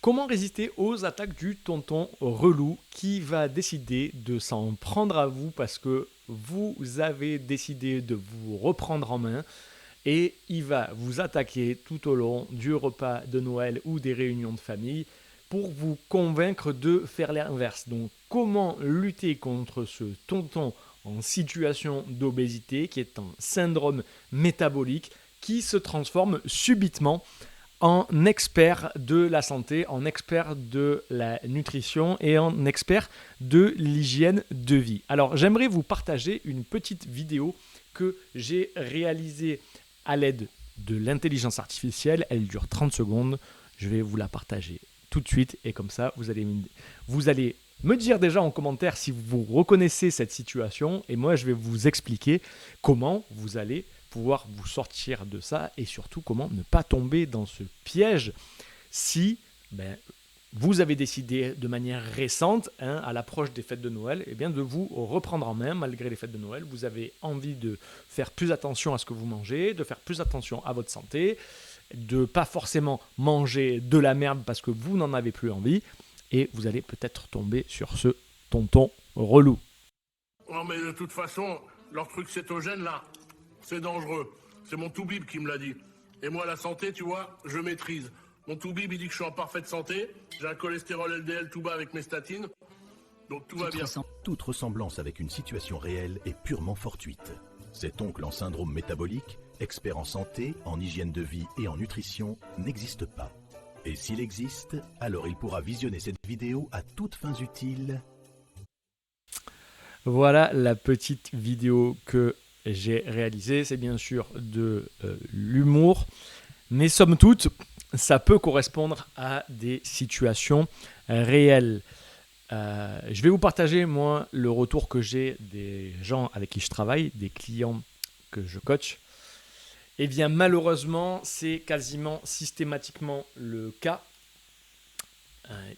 Comment résister aux attaques du tonton relou qui va décider de s'en prendre à vous parce que vous avez décidé de vous reprendre en main et il va vous attaquer tout au long du repas de Noël ou des réunions de famille pour vous convaincre de faire l'inverse. Donc comment lutter contre ce tonton en situation d'obésité qui est un syndrome métabolique qui se transforme subitement en expert de la santé, en expert de la nutrition et en expert de l'hygiène de vie. Alors j'aimerais vous partager une petite vidéo que j'ai réalisée à l'aide de l'intelligence artificielle. Elle dure 30 secondes. Je vais vous la partager tout de suite et comme ça vous allez me dire déjà en commentaire si vous reconnaissez cette situation et moi je vais vous expliquer comment vous allez pouvoir vous sortir de ça et surtout comment ne pas tomber dans ce piège si vous avez décidé de manière récente, à l'approche des fêtes de Noël, de vous reprendre en main malgré les fêtes de Noël. Vous avez envie de faire plus attention à ce que vous mangez, de faire plus attention à votre santé, de ne pas forcément manger de la merde parce que vous n'en avez plus envie et vous allez peut-être tomber sur ce tonton relou. Non mais de toute façon, leur truc cétogène là, c'est dangereux. C'est mon toubib qui me l'a dit. Et moi, la santé, tu vois, je maîtrise. Mon toubib, il dit que je suis en parfaite santé. J'ai un cholestérol LDL tout bas avec mes statines. Donc tout va bien. Toute ressemblance avec une situation réelle est purement fortuite. Cet oncle en syndrome métabolique, expert en santé, en hygiène de vie et en nutrition, n'existe pas. Et s'il existe, alors il pourra visionner cette vidéo à toutes fins utiles. Voilà la petite vidéo que j'ai réalisée. C'est bien sûr de l'humour, mais somme toute, ça peut correspondre à des situations réelles. Je vais vous partager, moi, le retour que j'ai des gens avec qui je travaille, des clients que je coach. Eh bien, malheureusement, c'est quasiment systématiquement le cas.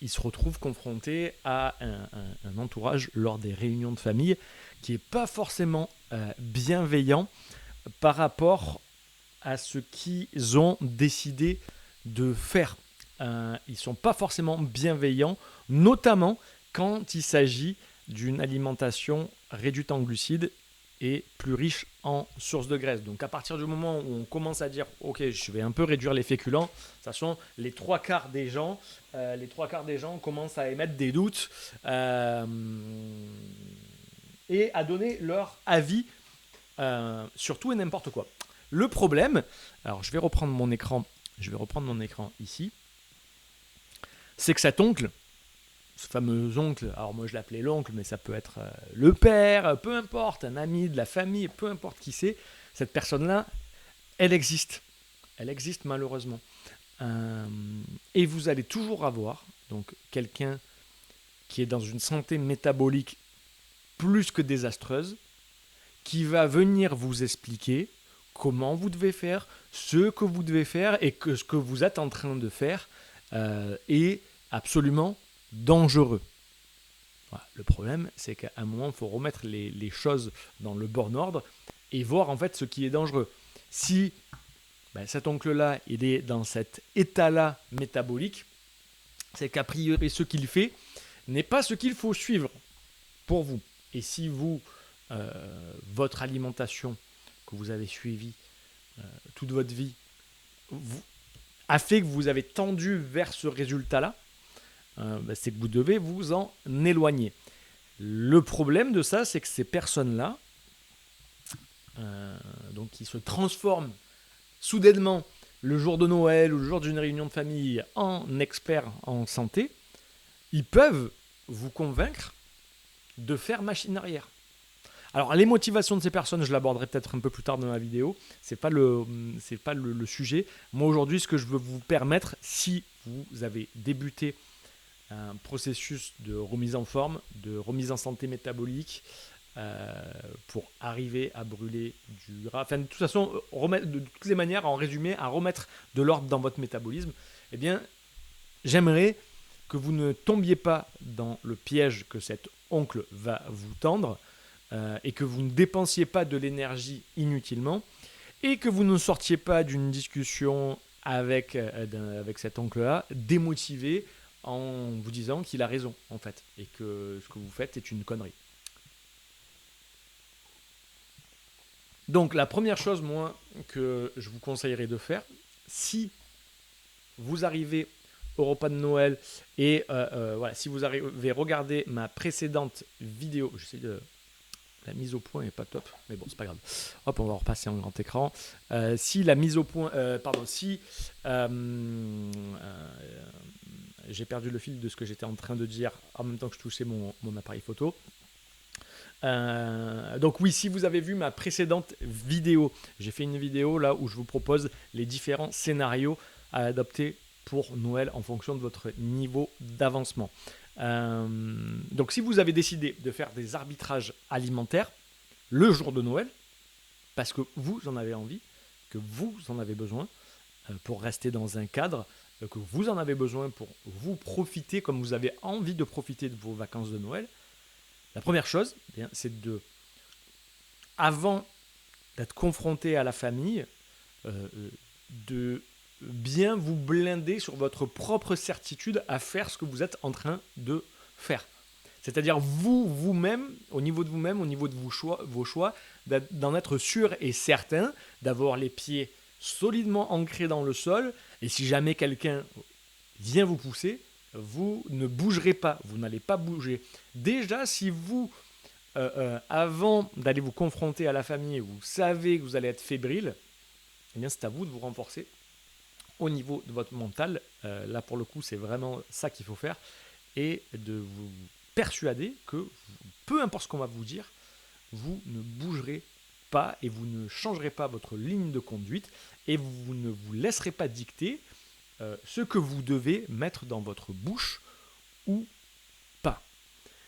Ils se retrouvent confrontés à un entourage lors des réunions de famille qui n'est pas forcément bienveillant par rapport à ce qu'ils ont décidé de faire. Ils ne sont pas forcément bienveillants, notamment quand il s'agit d'une alimentation réduite en glucides et plus riche en sources de graisse. Donc à partir du moment où on commence à dire « Ok, je vais un peu réduire les féculents », de toute façon, les trois quarts des gens commencent à émettre des doutes et à donner leur avis sur tout et n'importe quoi. Le problème, alors je vais reprendre mon écran ici, c'est que cet oncle, ce fameux oncle, alors moi je l'appelais l'oncle, mais ça peut être le père, peu importe, un ami de la famille, peu importe qui c'est, cette personne-là, elle existe malheureusement. Et vous allez toujours avoir donc quelqu'un qui est dans une santé métabolique plus que désastreuse, qui va venir vous expliquer comment vous devez faire, ce que vous devez faire et que ce que vous êtes en train de faire est absolument dangereux. Voilà. Le problème, c'est qu'à un moment, il faut remettre les choses dans le bon ordre et voir en fait ce qui est dangereux. Si cet oncle-là, il est dans cet état-là métabolique, c'est qu'a priori, ce qu'il fait n'est pas ce qu'il faut suivre pour vous. Et si vous, votre alimentation que vous avez suivie toute votre vie a fait que vous avez tendu vers ce résultat-là, c'est que vous devez vous en éloigner. Le problème de ça, c'est que ces personnes-là, donc qui se transforment soudainement le jour de Noël ou le jour d'une réunion de famille en experts en santé, ils peuvent vous convaincre de faire machine arrière. Alors les motivations de ces personnes, je l'aborderai peut-être un peu plus tard dans ma vidéo, c'est pas le sujet. Moi aujourd'hui, ce que je veux vous permettre, si vous avez débuté un processus de remise en forme, de remise en santé métabolique, pour arriver à brûler du gras, enfin de toute façon, de toutes les manières, en résumé, à remettre de l'ordre dans votre métabolisme, eh bien, j'aimerais que vous ne tombiez pas dans le piège que cet oncle va vous tendre et que vous ne dépensiez pas de l'énergie inutilement et que vous ne sortiez pas d'une discussion avec cet oncle-là, démotivé en vous disant qu'il a raison, en fait, et que ce que vous faites est une connerie. Donc, la première chose, moi, que je vous conseillerais de faire, si vous arrivez au repas de Noël et voilà, si vous arrivez regarder ma précédente vidéo, j'essaie de... La mise au point n'est pas top, mais bon, c'est pas grave. Hop, on va repasser en grand écran. Si la mise au point... j'ai perdu le fil de ce que j'étais en train de dire en même temps que je touchais mon appareil photo. Donc oui, si vous avez vu ma précédente vidéo, j'ai fait une vidéo là où je vous propose les différents scénarios à adopter pour Noël en fonction de votre niveau d'avancement. Donc si vous avez décidé de faire des arbitrages alimentaires le jour de Noël, parce que vous en avez envie, que vous en avez besoin pour rester dans un cadre, que vous en avez besoin pour vous profiter comme vous avez envie de profiter de vos vacances de Noël, la première chose, c'est avant d'être confronté à la famille, de bien vous blinder sur votre propre certitude à faire ce que vous êtes en train de faire. C'est-à-dire vous-même, au niveau de vous-même, au niveau de vos choix, d'en être sûr et certain, d'avoir les pieds solidement ancrés dans le sol, et si jamais quelqu'un vient vous pousser, vous ne bougerez pas, vous n'allez pas bouger. Déjà, si vous, avant d'aller vous confronter à la famille, vous savez que vous allez être fébrile, eh bien c'est à vous de vous renforcer au niveau de votre mental. Là, pour le coup, c'est vraiment ça qu'il faut faire, et de vous persuader que, peu importe ce qu'on va vous dire, vous ne bougerez pas et vous ne changerez pas votre ligne de conduite et vous ne vous laisserez pas dicter ce que vous devez mettre dans votre bouche ou pas.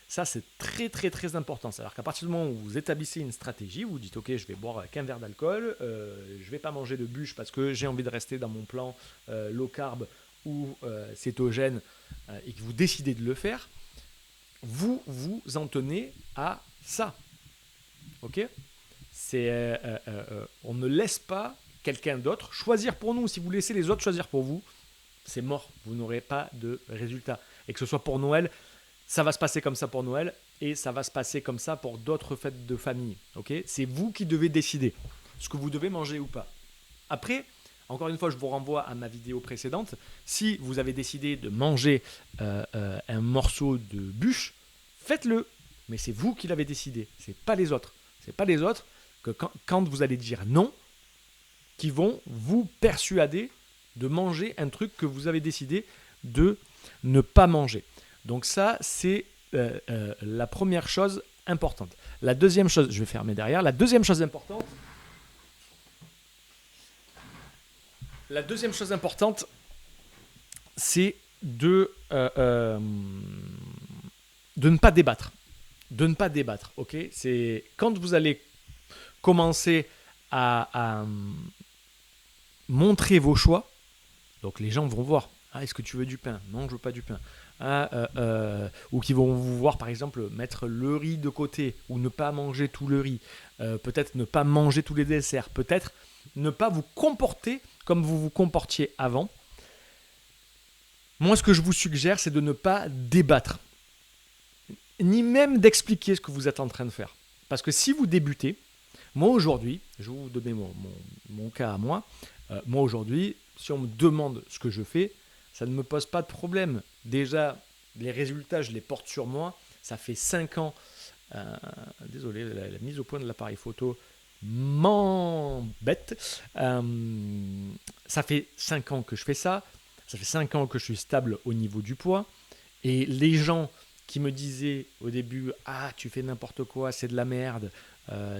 Ça, c'est très très très important. C'est-à-dire qu'à partir du moment où vous établissez une stratégie, vous dites ok, je vais boire qu'un verre d'alcool, je vais pas manger de bûche parce que j'ai envie de rester dans mon plan low carb ou cétogène et que vous décidez de le faire, vous vous en tenez à ça. Ok ? On ne laisse pas quelqu'un d'autre choisir pour nous. Si vous laissez les autres choisir pour vous, c'est mort. Vous n'aurez pas de résultat. Et que ce soit pour Noël, ça va se passer comme ça pour Noël et ça va se passer comme ça pour d'autres fêtes de famille. Okay ? C'est vous qui devez décider ce que vous devez manger ou pas. Après, encore une fois, je vous renvoie à ma vidéo précédente. Si vous avez décidé de manger un morceau de bûche, faites-le. Mais c'est vous qui l'avez décidé. C'est pas les autres. C'est pas les autres que quand vous allez dire non, qui vont vous persuader de manger un truc que vous avez décidé de ne pas manger. Donc ça, c'est la première chose importante. La deuxième chose, je vais fermer derrière, la deuxième chose importante, c'est de ne pas débattre. De ne pas débattre, ok ? C'est quand vous allez commencer à montrer vos choix, donc les gens vont voir, est-ce que tu veux du pain ? Non, je veux pas du pain. Ou qui vont vous voir par exemple mettre le riz de côté ou ne pas manger tout le riz, peut-être ne pas manger tous les desserts, peut-être ne pas vous comporter comme vous vous comportiez avant. Moi, ce que je vous suggère, c'est de ne pas débattre, ni même d'expliquer ce que vous êtes en train de faire. Parce que si vous débutez, moi aujourd'hui, je vais vous donner mon cas à moi, moi aujourd'hui, si on me demande ce que je fais, ça ne me pose pas de problème. Déjà, les résultats, je les porte sur moi. Ça fait 5 ans, désolé, la mise au point de l'appareil photo m'embête. Ça fait 5 ans que je fais ça. Ça fait 5 ans que je suis stable au niveau du poids. Et les gens qui me disaient au début « Ah, tu fais n'importe quoi, c'est de la merde,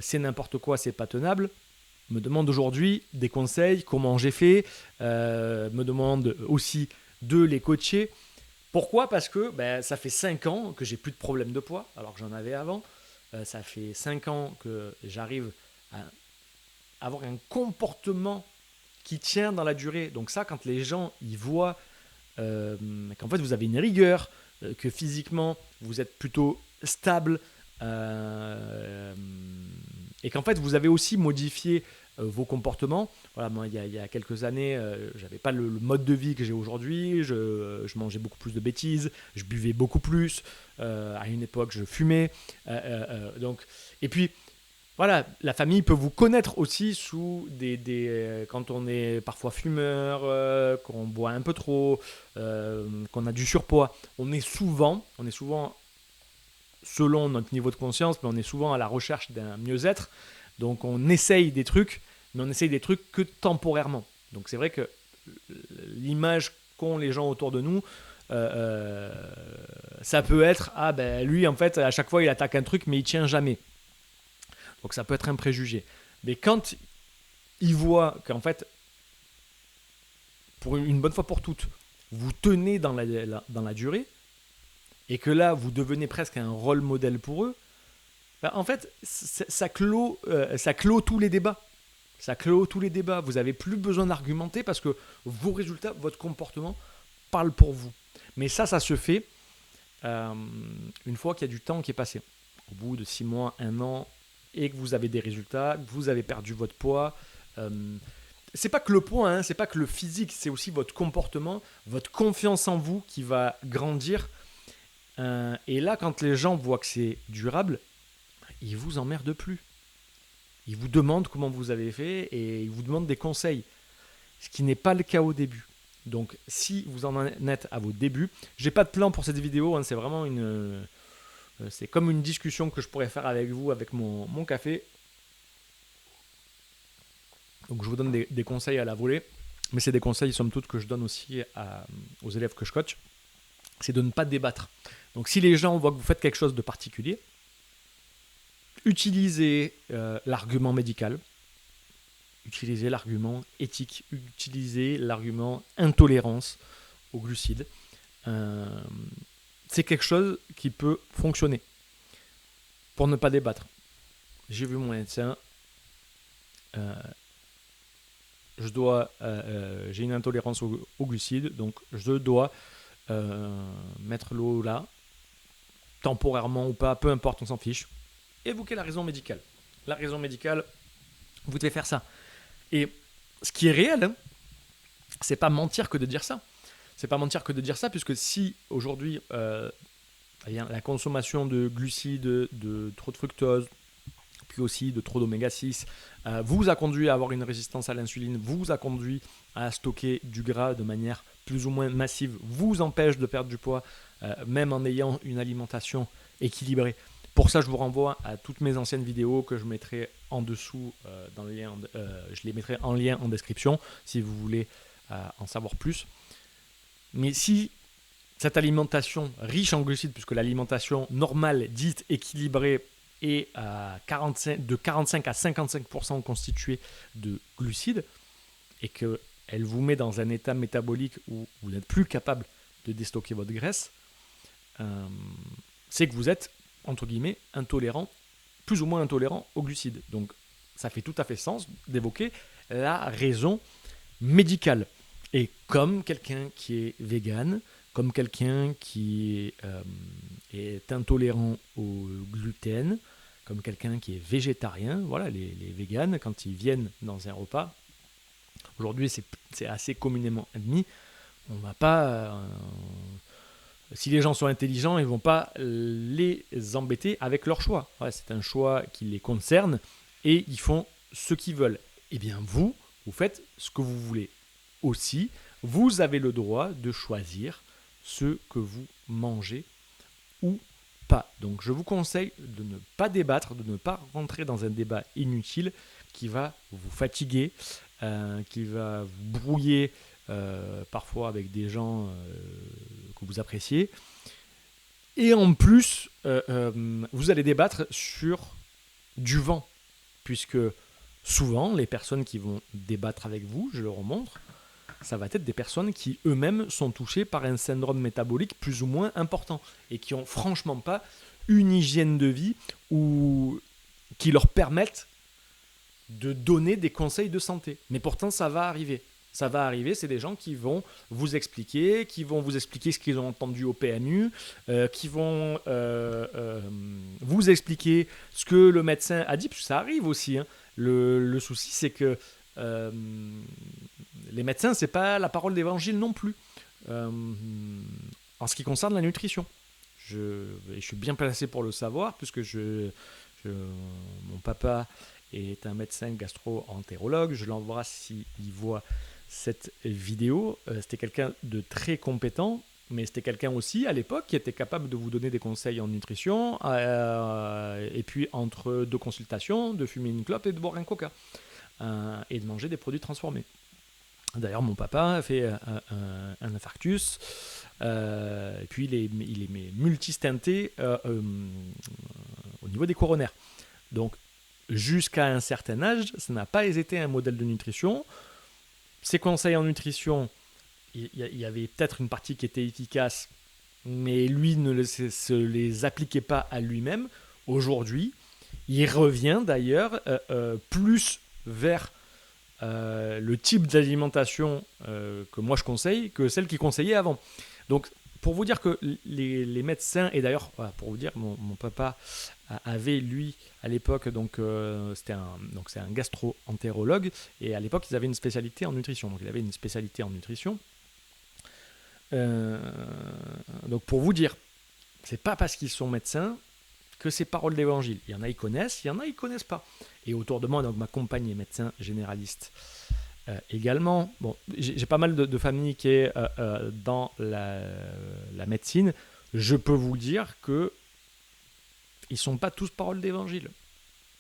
c'est n'importe quoi, c'est pas tenable », me demandent aujourd'hui des conseils, comment j'ai fait, me demandent aussi de les coacher. Pourquoi ? Parce que ça fait 5 ans que j'ai plus de problème de poids, alors que j'en avais avant. Ça fait 5 ans que j'arrive à avoir un comportement qui tient dans la durée. Donc ça, quand les gens ils voient qu'en fait vous avez une rigueur, que physiquement vous êtes plutôt stable, et qu'en fait vous avez aussi modifié vos comportements. Voilà, moi, il y a quelques années, j'avais pas le mode de vie que j'ai aujourd'hui. Je mangeais beaucoup plus de bêtises, je buvais beaucoup plus. À une époque, je fumais. Donc, et puis, voilà, la famille peut vous connaître aussi sous quand on est parfois fumeur, qu'on boit un peu trop, qu'on a du surpoids. On est souvent, selon notre niveau de conscience, mais on est souvent à la recherche d'un mieux-être. Donc on essaye des trucs, mais on essaye des trucs que temporairement. Donc c'est vrai que l'image qu'ont les gens autour de nous, ça peut être, ah ben lui en fait à chaque fois il attaque un truc mais il tient jamais. Donc ça peut être un préjugé. Mais quand il voit qu'en fait, pour une bonne fois pour toutes, vous tenez dans la durée, et que là, vous devenez presque un rôle modèle pour eux, ben en fait, ça clôt tous les débats. Ça clôt tous les débats. Vous n'avez plus besoin d'argumenter parce que vos résultats, votre comportement parlent pour vous. Mais ça se fait une fois qu'il y a du temps qui est passé. Au bout de 6 mois, 1 an, et que vous avez des résultats, que vous avez perdu votre poids. C'est pas que le poids, hein, c'est pas que le physique, c'est aussi votre comportement, votre confiance en vous qui va grandir. Et là, quand les gens voient que c'est durable, ils vous emmerdent plus. Ils vous demandent comment vous avez fait et ils vous demandent des conseils. Ce qui n'est pas le cas au début. Donc, si vous en êtes à vos débuts, j'ai pas de plan pour cette vidéo, hein, c'est vraiment c'est comme une discussion que je pourrais faire avec vous, avec mon café. Donc je vous donne des conseils à la volée, mais c'est des conseils somme toute que je donne aussi aux élèves que je coach. C'est de ne pas débattre. Donc si les gens voient que vous faites quelque chose de particulier, utilisez l'argument médical, utilisez l'argument éthique, utilisez l'argument intolérance aux glucides. C'est quelque chose qui peut fonctionner pour ne pas débattre. J'ai vu mon médecin, j'ai une intolérance aux glucides, donc je dois mettre l'eau là, temporairement ou pas, peu importe, on s'en fiche. Évoquez la raison médicale. La raison médicale, vous devez faire ça. Et ce qui est réel, hein, c'est pas mentir que de dire ça. C'est pas mentir que de dire ça, puisque si aujourd'hui la consommation de glucides, de trop de fructose, puis aussi de trop d'oméga 6, vous a conduit à avoir une résistance à l'insuline, vous a conduit à stocker du gras de manière plus ou moins massive, vous empêche de perdre du poids, même en ayant une alimentation équilibrée. Pour ça, je vous renvoie à toutes mes anciennes vidéos que je mettrai en dessous, je les mettrai en lien en description si vous voulez en savoir plus. Mais si cette alimentation riche en glucides, puisque l'alimentation normale, dite équilibrée, est de 45 à 55% constituée de glucides, et qu'elle vous met dans un état métabolique où vous n'êtes plus capable de déstocker votre graisse, c'est que vous êtes, entre guillemets, intolérant, plus ou moins intolérant aux glucides. Donc ça fait tout à fait sens d'évoquer la raison médicale. Et comme quelqu'un qui est vegan, comme quelqu'un qui est intolérant au gluten, comme quelqu'un qui est végétarien, voilà, les véganes, quand ils viennent dans un repas, aujourd'hui c'est assez communément admis, on va pas... si les gens sont intelligents, ils ne vont pas les embêter avec leur choix. Ouais, c'est un choix qui les concerne et ils font ce qu'ils veulent. Eh bien vous faites ce que vous voulez. Aussi, vous avez le droit de choisir ce que vous mangez ou pas. Donc je vous conseille de ne pas débattre, de ne pas rentrer dans un débat inutile qui va vous fatiguer, qui va vous brouiller parfois avec des gens que vous appréciez. Et en plus, vous allez débattre sur du vent, puisque souvent, les personnes qui vont débattre avec vous, je le remontre, ça va être des personnes qui eux-mêmes sont touchées par un syndrome métabolique plus ou moins important et qui n'ont franchement pas une hygiène de vie ou qui leur permettent de donner des conseils de santé. Mais pourtant, ça va arriver. Ça va arriver, c'est des gens qui vont vous expliquer ce qu'ils ont entendu au PMU, qui vont vous expliquer ce que le médecin a dit, parce que ça arrive aussi, hein. Le souci, c'est que les médecins, c'est pas la parole d'évangile non plus. En ce qui concerne la nutrition. Je suis bien placé pour le savoir, puisque mon papa est un médecin gastro-entérologue. Je l'embrasse s'il voit cette vidéo. C'était quelqu'un de très compétent, mais c'était quelqu'un aussi à l'époque qui était capable de vous donner des conseils en nutrition, et puis entre deux consultations, de fumer une clope et de boire un coca, et de manger des produits transformés. D'ailleurs, mon papa a fait un infarctus, et puis il est multistenté au niveau des coronaires. Donc, jusqu'à un certain âge, ça n'a pas été un modèle de nutrition. Ses conseils en nutrition, il y avait peut-être une partie qui était efficace, mais lui ne se les appliquait pas à lui-même. Aujourd'hui, il revient d'ailleurs plus vers le type d'alimentation que moi je conseille que celle qu'il conseillait avant. Donc, pour vous dire que les médecins, et d'ailleurs, voilà, pour vous dire, mon papa avait, lui, à l'époque, c'est un gastro-entérologue, et à l'époque, ils avaient une spécialité en nutrition. Donc, il avait une spécialité en nutrition. Donc, pour vous dire, c'est pas parce qu'ils sont médecins que c'est parole d'évangile. Il y en a, ils connaissent, il y en a, ils connaissent pas. Et autour de moi, donc, ma compagne est médecin généraliste également. Bon, j'ai pas mal de familles qui est dans la médecine. Je peux vous dire que ils sont pas tous parole d'évangile.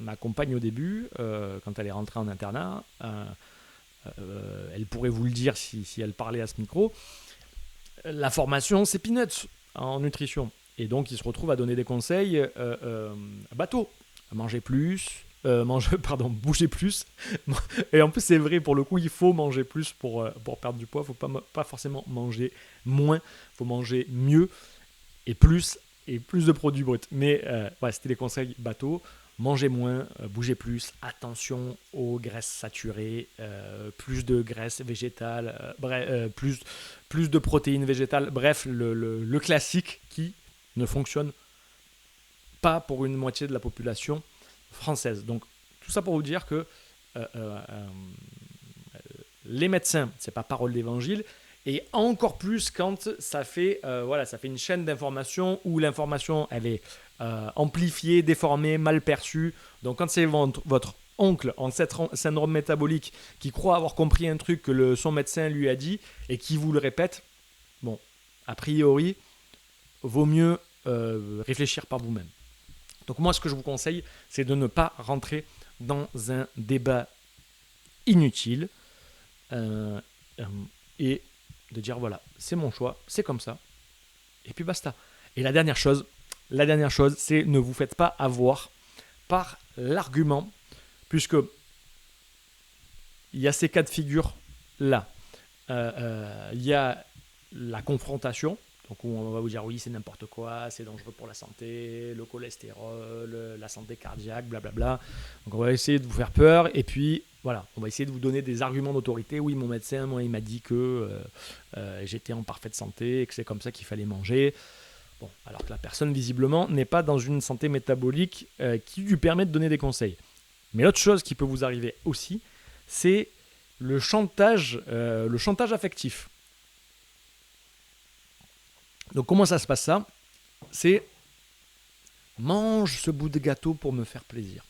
Ma compagne au début, quand elle est rentrée en internat, elle pourrait vous le dire si elle parlait à ce micro. La formation, c'est peanuts en nutrition. Et donc, il se retrouve à donner des conseils bateau. Manger plus, bouger plus. Et en plus, c'est vrai, pour le coup, il faut manger plus pour perdre du poids. Il ne faut pas forcément manger moins. Il faut manger mieux et plus de produits bruts. Mais ouais, c'était les conseils bateau. Manger moins, bouger plus, attention aux graisses saturées, plus de graisses végétales, plus de protéines végétales, bref, le classique qui ne fonctionne pas pour une moitié de la population française. Donc, tout ça pour vous dire que les médecins, c'est pas parole d'évangile, et encore plus quand ça fait une chaîne d'information où l'information, elle est amplifiée, déformée, mal perçue. Donc, quand c'est votre oncle en syndrome métabolique qui croit avoir compris un truc que son médecin lui a dit et qui vous le répète, bon, a priori, vaut mieux réfléchir par vous-même. Donc moi, ce que je vous conseille, c'est de ne pas rentrer dans un débat inutile et de dire voilà, c'est mon choix, c'est comme ça, et puis basta. Et la dernière chose, c'est ne vous faites pas avoir par l'argument, puisque il y a ces cas de figure là. Il y a la confrontation. Donc on va vous dire oui, c'est n'importe quoi, c'est dangereux pour la santé, le cholestérol, la santé cardiaque, blablabla. Donc on va essayer de vous faire peur et puis voilà, on va essayer de vous donner des arguments d'autorité. Oui, mon médecin, moi, il m'a dit que j'étais en parfaite santé et que c'est comme ça qu'il fallait manger. Bon, alors que la personne visiblement n'est pas dans une santé métabolique qui lui permet de donner des conseils. Mais l'autre chose qui peut vous arriver aussi, c'est le chantage affectif. Donc comment ça se passe ça ? C'est mange ce bout de gâteau pour me faire plaisir.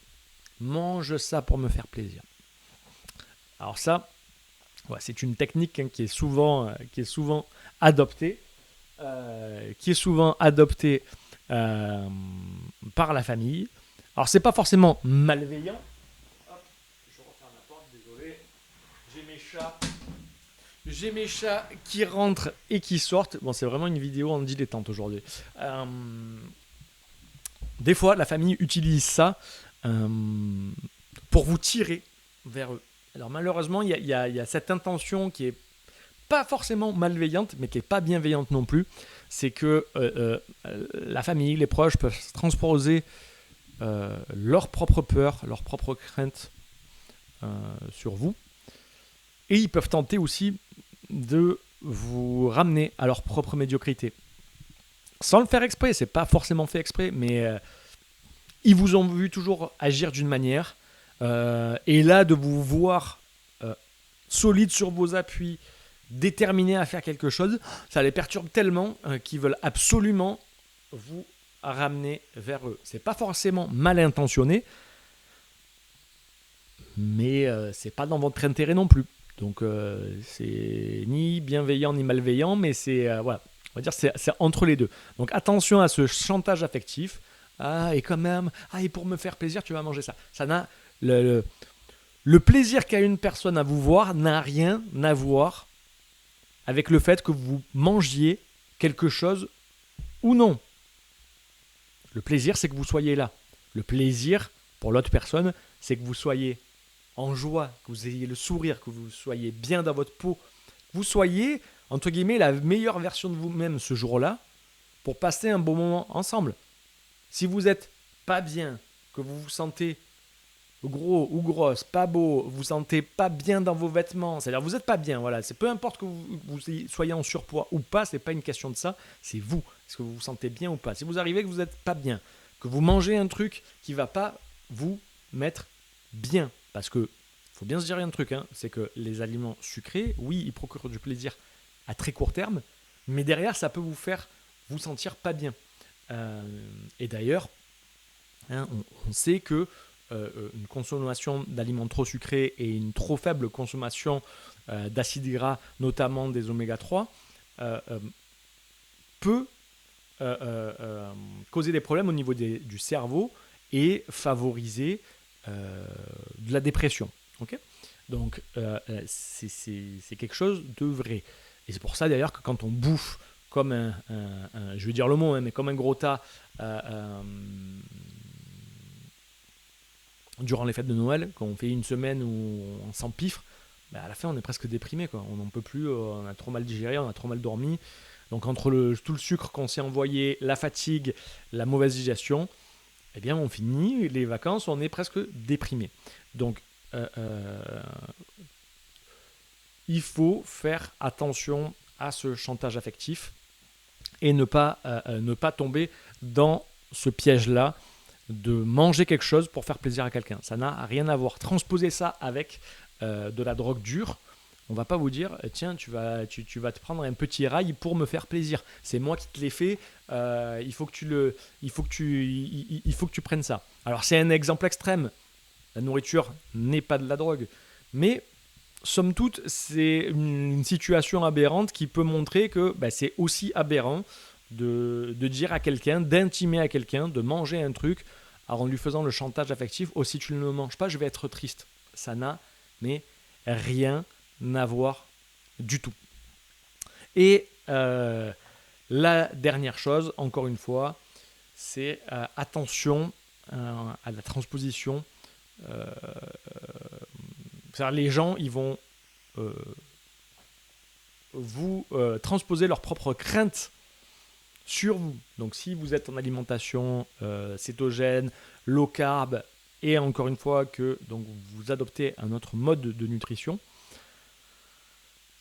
Mange ça pour me faire plaisir. Alors ça, ouais, c'est une technique qui est souvent adoptée, par la famille. Alors c'est pas forcément malveillant. Hop, je referme la porte, désolé. J'ai mes chats qui rentrent et qui sortent. Bon, c'est vraiment une vidéo en dilettante aujourd'hui. Des fois, la famille utilise ça pour vous tirer vers eux. Alors malheureusement, il y a cette intention qui est pas forcément malveillante, mais qui n'est pas bienveillante non plus. C'est que la famille, les proches peuvent transposer leur propre peur, leur propre crainte sur vous. Et ils peuvent tenter aussi de vous ramener à leur propre médiocrité. Sans le faire exprès, c'est pas forcément fait exprès, mais ils vous ont vu toujours agir d'une manière, Et là, de vous voir solide sur vos appuis, déterminé à faire quelque chose, ça les perturbe tellement qu'ils veulent absolument vous ramener vers eux. C'est pas forcément mal intentionné, mais c'est pas dans votre intérêt non plus. Donc c'est ni bienveillant ni malveillant, mais c'est voilà, on va dire c'est entre les deux. Donc attention à ce chantage affectif. Et quand même, et pour me faire plaisir, tu vas manger ça. Ça n'a le plaisir qu'a une personne à vous voir n'a rien à voir avec le fait que vous mangiez quelque chose ou non. Le plaisir, c'est que vous soyez là. Le plaisir, pour l'autre personne, c'est que vous soyez en joie, que vous ayez le sourire, que vous soyez bien dans votre peau, que vous soyez, entre guillemets, la meilleure version de vous-même ce jour-là pour passer un bon moment ensemble. Si vous n'êtes pas bien, que vous vous sentez gros ou grosse, pas beau, vous vous sentez pas bien dans vos vêtements, c'est-à-dire vous n'êtes pas bien, voilà, c'est peu importe que vous soyez en surpoids ou pas, c'est pas une question de ça, c'est vous, est-ce que vous vous sentez bien ou pas. Si vous arrivez que vous n'êtes pas bien, que vous mangez un truc qui va pas vous mettre bien, parce que faut bien se dire un truc, c'est que les aliments sucrés, oui, ils procurent du plaisir à très court terme, mais derrière ça peut vous faire vous sentir pas bien. Et d'ailleurs, on sait que une consommation d'aliments trop sucrés et une trop faible consommation d'acides gras, notamment des oméga 3, peut causer des problèmes au niveau du cerveau et favoriser de la dépression. Okay, donc c'est quelque chose de vrai. Et c'est pour ça d'ailleurs que quand on bouffe comme je vais dire le mot, mais comme un gros tas durant les fêtes de Noël, quand on fait une semaine où on s'empiffre, à la fin on est presque déprimé, quoi. On n'en peut plus, on a trop mal digéré, on a trop mal dormi. Donc entre tout le sucre qu'on s'est envoyé, la fatigue, la mauvaise digestion, eh bien on finit les vacances, on est presque déprimé. Donc il faut faire attention à ce chantage affectif et ne pas tomber dans ce piège-là de manger quelque chose pour faire plaisir à quelqu'un. Ça n'a rien à voir. Transposer ça avec de la drogue dure, on ne va pas vous dire tiens, tu vas te prendre un petit rail pour me faire plaisir. C'est moi qui te l'ai fait, il faut que tu prennes ça. Alors c'est un exemple extrême. La nourriture n'est pas de la drogue, mais somme toute, c'est une situation aberrante qui peut montrer que c'est aussi aberrant de dire à quelqu'un, d'intimer à quelqu'un, de manger un truc, en lui faisant le chantage affectif. Oh, si tu ne le manges pas, je vais être triste. Ça n'a rien à voir du tout. Et la dernière chose, encore une fois, c'est attention à la transposition. C'est-à-dire les gens, ils vont vous transposer leurs propres craintes sur vous. Donc si vous êtes en alimentation cétogène, low carb, et encore une fois que donc, vous adoptez un autre mode de nutrition,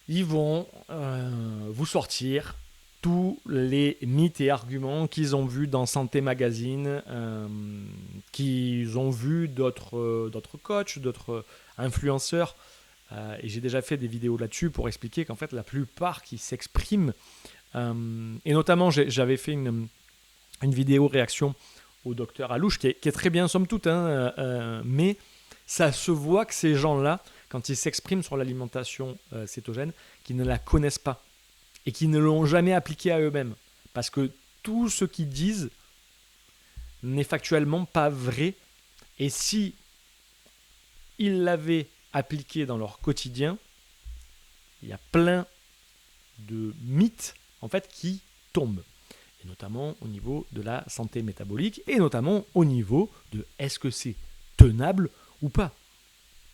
ils vont vous sortir tous les mythes et arguments qu'ils ont vus dans Santé Magazine, qu'ils ont vus d'autres coachs, d'autres influenceurs. Et j'ai déjà fait des vidéos là-dessus pour expliquer qu'en fait la plupart qui s'expriment, et notamment j'avais fait une vidéo réaction au docteur Alouche qui est très bien somme toute, mais ça se voit que ces gens-là, quand ils s'expriment sur l'alimentation cétogène, qu'ils ne la connaissent pas et qu'ils ne l'ont jamais appliquée à eux-mêmes. Parce que tout ce qu'ils disent n'est factuellement pas vrai. Et si ils l'avaient appliqué dans leur quotidien, il y a plein de mythes en fait qui tombent. Et notamment au niveau de la santé métabolique et notamment au niveau de est-ce que c'est tenable ou pas.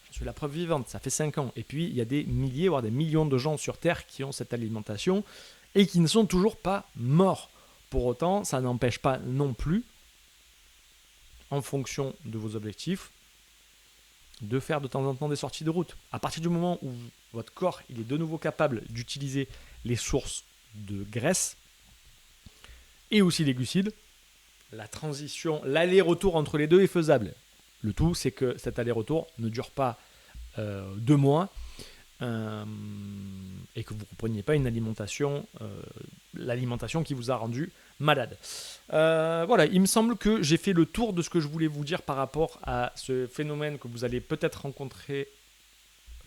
Je suis la preuve vivante, ça fait 5 ans. Et puis, il y a des milliers, voire des millions de gens sur Terre qui ont cette alimentation et qui ne sont toujours pas morts. Pour autant, ça n'empêche pas non plus, en fonction de vos objectifs, de faire de temps en temps des sorties de route. À partir du moment où votre corps il est de nouveau capable d'utiliser les sources de graisse et aussi les glucides, la transition, l'aller-retour entre les deux est faisable. Le tout, c'est que cet aller-retour ne dure pas 2 mois et que vous ne repreniez pas une alimentation, l'alimentation qui vous a rendu malade. Voilà, il me semble que j'ai fait le tour de ce que je voulais vous dire par rapport à ce phénomène que vous allez peut-être rencontrer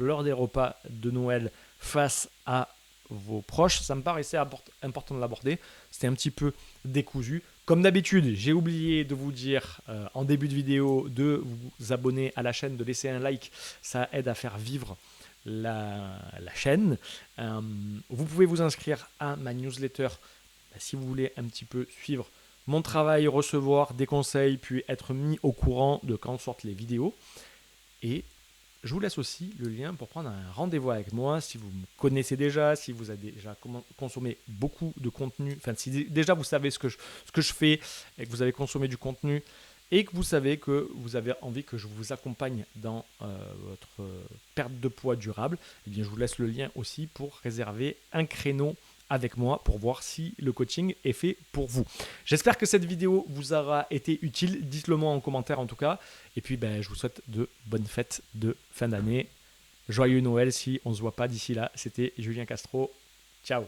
lors des repas de Noël face à vos proches. Ça me paraissait important de l'aborder. C'était un petit peu décousu. Comme d'habitude, j'ai oublié de vous dire en début de vidéo de vous abonner à la chaîne, de laisser un like. Ça aide à faire vivre la chaîne. Vous pouvez vous inscrire à ma newsletter si vous voulez un petit peu suivre mon travail, recevoir des conseils, puis être mis au courant de quand sortent les vidéos. Et je vous laisse aussi le lien pour prendre un rendez-vous avec moi si vous me connaissez déjà, si vous avez déjà consommé beaucoup de contenu, enfin si déjà vous savez ce que je fais et que vous avez consommé du contenu et que vous savez que vous avez envie que je vous accompagne dans votre perte de poids durable, eh bien je vous laisse le lien aussi pour réserver un créneau avec moi pour voir si le coaching est fait pour vous. J'espère que cette vidéo vous aura été utile. Dites-le moi en commentaire en tout cas. Et puis je vous souhaite de bonnes fêtes de fin d'année. Joyeux Noël si on ne se voit pas d'ici là. C'était Julien Castro. Ciao.